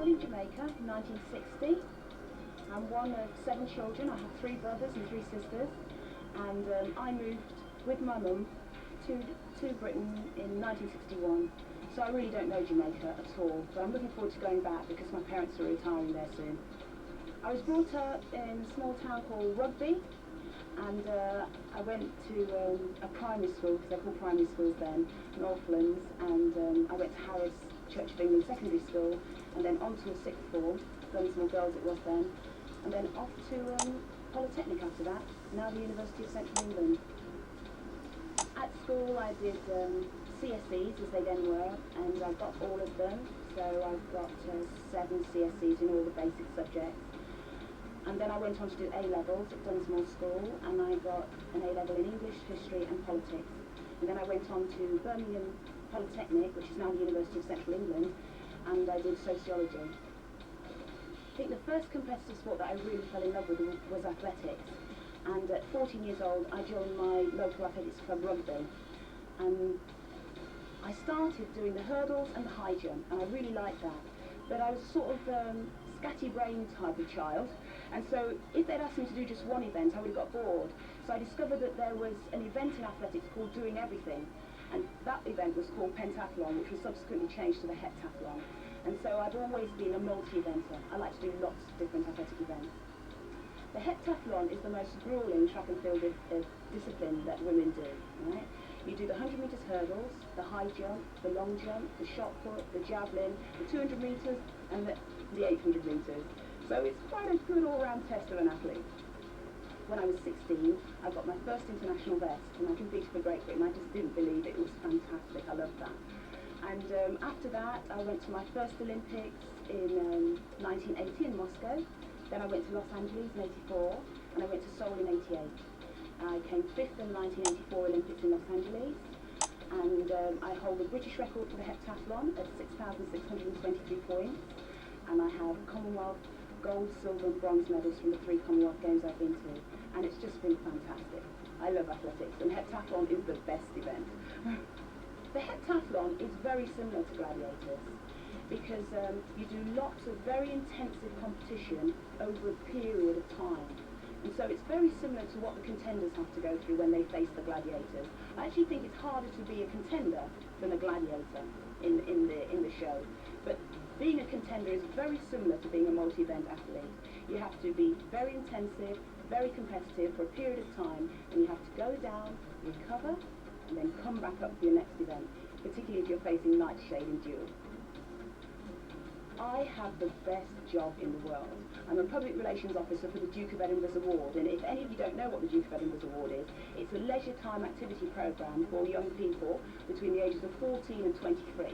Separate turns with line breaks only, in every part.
born in Jamaica in 1960. I'm one of 7 children. I have 3 brothers and 3 sisters, and I moved with my mum to Britain in 1961. So I really don't know Jamaica at all, but I'm looking forward to going back because my parents are retiring there soon. I was brought up in a small town called Rugby, and I went to a primary school, because they're called primary schools then, Northlands, and I went to Harris Church of England Secondary School, and then on to a 6th form, Dunsmore Girls it was then, and then off to Polytechnic after that, now the University of Central England. At school I did CSEs, as they then were, and I got all of them, so I've got 7 CSEs in all the basic subjects. And then I went on to do A-levels at Dunsmore School, and I got an A-level in English, History and Politics. And then I went on to Birmingham Polytechnic, which is now the University of Central England, and I did Sociology. I think the first competitive sport that I really fell in love with was athletics. And at 14 years old, I joined my local athletics club, Rugby. And I started doing the hurdles and the high jump, and I really liked that. But I was sort of scatty-brained type of child, and so if they'd asked me to do just one event, I would have got bored. So I discovered that there was an event in athletics called Doing Everything, and that event was called pentathlon, which was subsequently changed to the heptathlon. And so I've always been a multi-eventer. I like to do lots of different athletic events. The heptathlon is the most grueling track and field discipline that women do, right? You do the 100 metres hurdles, the high jump, the long jump, the shot put, the javelin, the 200 metres, and the 800 metres. So it's quite a good all-round test of an athlete. When I was 16, I got my first international vest, and I competed for Great Britain. I just didn't believe it. It was fantastic. I loved that. And after that, I went to my first Olympics in 1980 in Moscow. Then I went to Los Angeles in 84, and I went to Seoul in 88. I came 5th in the 1984 Olympics in Los Angeles, and I hold the British record for the heptathlon at 6,623 points, and I have Commonwealth gold, silver and bronze medals from the 3 Commonwealth Games I've been to, and it's just been fantastic. I love athletics, and heptathlon is the best event. The heptathlon is very similar to gladiators, because you do lots of very intensive competition over a period of time. And so it's very similar to what the contenders have to go through when they face the gladiators. I actually think it's harder to be a contender than a gladiator in the show. But being a contender is very similar to being a multi-event athlete. You have to be very intensive, very competitive for a period of time, and you have to go down, recover, and then come back up for your next event, particularly if you're facing nightshade and judy. I have the best job in the world. I'm a public relations officer for the Duke of Edinburgh's Award, and if any of you don't know what the Duke of Edinburgh's Award is, it's a leisure time activity programme for young people between the ages of 14 and 23.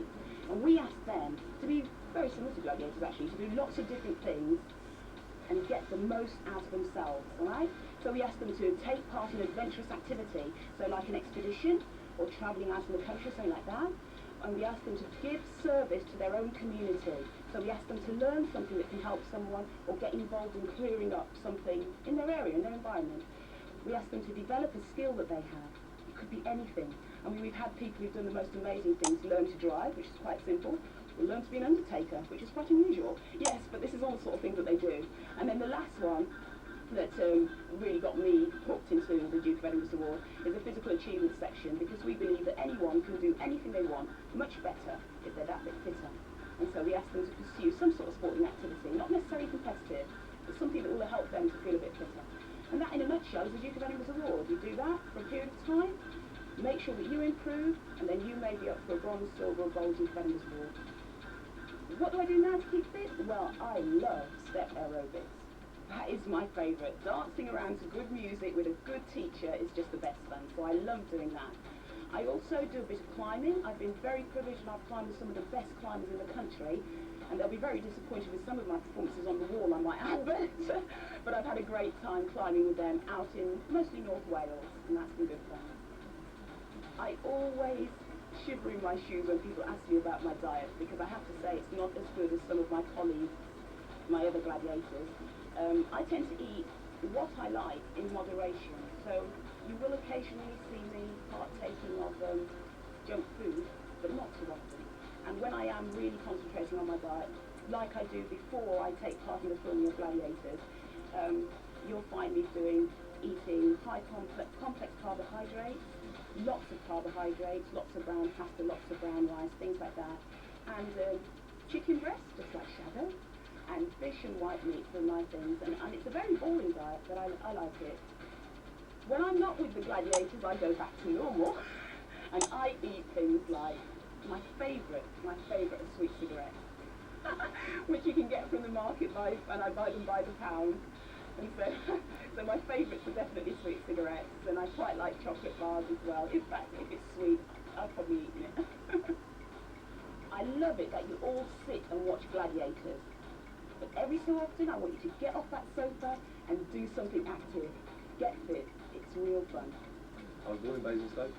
And we ask them to be very similar to gladiators actually, to do lots of different things and get the most out of themselves, alright? So we ask them to take part in adventurous activity, so like an expedition or travelling out in the country, something like that. And we ask them to give service to their own community. So we ask them to learn something that can help someone or get involved in clearing up something in their area, in their environment. We ask them to develop a skill that they have. It could be anything. I mean, we've had people who've done the most amazing things, learn to drive, which is quite simple, or learn to be an undertaker, which is quite unusual. Yes, but this is all the sort of things that they do. And then the last one that really got me hooked into the Duke of Edinburgh's Award is the physical achievement section, because we believe that anyone can do anything they want much better if they're that bit fitter. And so we ask them to pursue some sort of sporting activity, not necessarily competitive, but something that will help them to feel a bit fitter. And that in a nutshell is the Duke of Edinburgh's Award. You do that for a period of time, make sure that you improve, and then you may be up for a bronze, silver or gold Duke of Edinburgh's Award. What do I do now to keep fit? Well, I love step aerobics. That is my favourite. Dancing around to good music with a good teacher is just the best fun, so I love doing that. I also do a bit of climbing. I've been very privileged and I've climbed with some of the best climbers in the country, and they'll be very disappointed with some of my performances on the wall, I might add, but I've had a great time climbing with them out in mostly North Wales, and that's been good fun. I always shiver in my shoes when people ask me about my diet, because I have to say it's not as good as some of my colleagues, my other gladiators. I tend to eat what I like in moderation, so you will occasionally see me partaking of junk food, but not too often. And when I am really concentrating on my diet, like I do before I take part in the filming of Gladiators, you'll find me eating high complex carbohydrates, lots of carbohydrates, lots of brown pasta, lots of brown rice, things like that, and chicken breast, just like Shadow, and fish and white meat are my things, and it's a very boring diet, but I like it. When I'm not with the Gladiators, I go back to normal, and I eat things like my favourite are sweet cigarettes, which you can get from the market and I buy them by the pound. And so my favourites are definitely sweet cigarettes, and I quite like chocolate bars as well. In fact, if it's sweet, I'll probably eat it. I love it that you all sit and watch Gladiators. But every so often, I want you to get off that sofa and do something active. Get fit. It's real fun.
I was born in Basingstoke.